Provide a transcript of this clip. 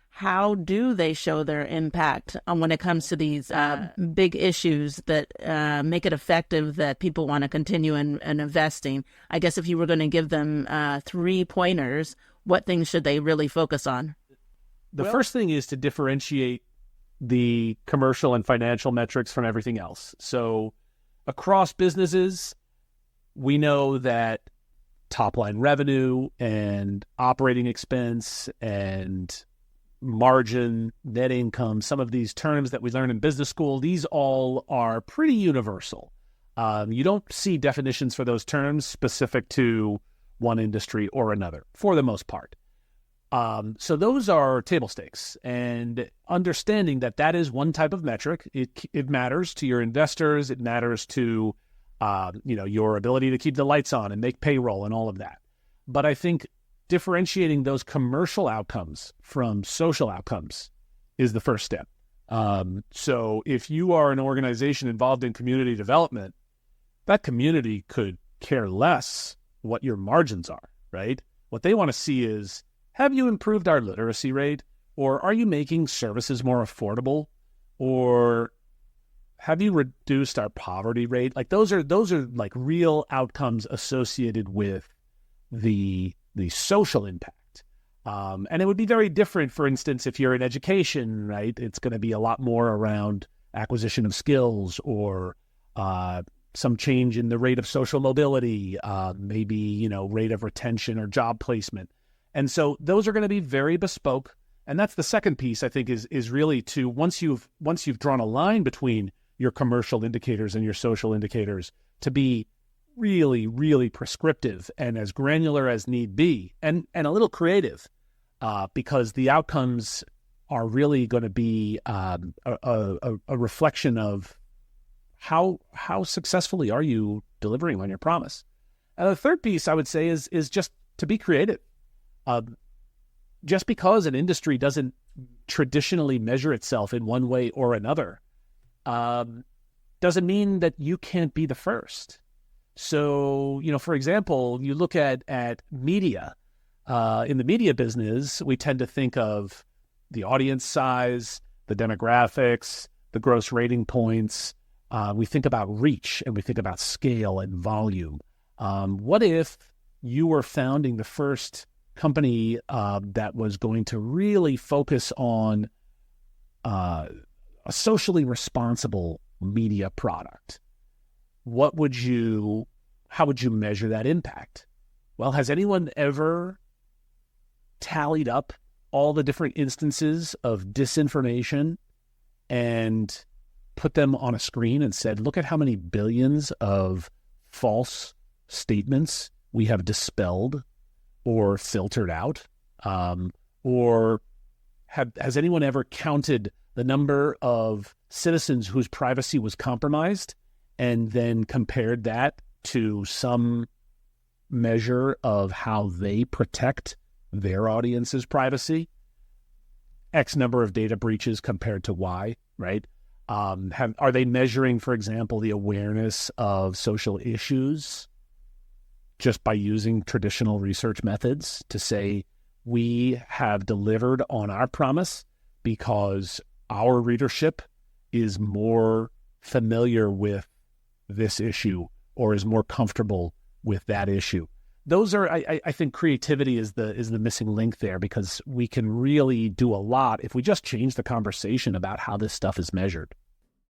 How do they show their impact when it comes to these big issues that make it effective that people want to continue in investing? I guess if you were going to give them 3 pointers, what things should they really focus on? The first thing is to differentiate the commercial and financial metrics from everything else. So across businesses, we know that top-line revenue and operating expense and margin, net income, some of these terms that we learn in business school, these all are pretty universal. You don't see definitions for those terms specific to one industry or another, for the most part. So those are table stakes, and understanding that that is one type of metric. It matters to your investors. It matters to your ability to keep the lights on and make payroll and all of that. But I think differentiating those commercial outcomes from social outcomes is the first step. So if you are an organization involved in community development, that community could care less what your margins are, right? What they want to see is, have you improved our literacy rate? Or are you making services more affordable? Or have you reduced our poverty rate? Like those are like real outcomes associated with the social impact. And it would be very different, for instance, if you're in education, right? It's going to be a lot more around acquisition of skills or some change in the rate of social mobility, maybe, rate of retention or job placement. And so those are going to be very bespoke. And that's the second piece, I think, is really to, once you've drawn a line between your commercial indicators and your social indicators, to be really, really prescriptive and as granular as need be, and a little creative, because the outcomes are really going to be a reflection of how successfully are you delivering on your promise. And the third piece I would say is just to be creative. Just because an industry doesn't traditionally measure itself in one way or another, doesn't mean that you can't be the first. So, for example, you look at media. In the media business, we tend to think of the audience size, the demographics, the gross rating points. We think about reach and we think about scale and volume. What if you were founding the first company that was going to really focus on a socially responsible media product? How would you measure that impact? Well, has anyone ever tallied up all the different instances of disinformation and put them on a screen and said, look at how many billions of false statements we have dispelled or filtered out? Or has anyone ever counted the number of citizens whose privacy was compromised and then compared that to some measure of how they protect their audience's privacy? X number of data breaches compared to Y, right? Are they measuring, for example, the awareness of social issues just by using traditional research methods to say, we have delivered on our promise because our readership is more familiar with this issue or is more comfortable with that issue? Those are, I think creativity is the missing link there, because we can really do a lot if we just change the conversation about how this stuff is measured.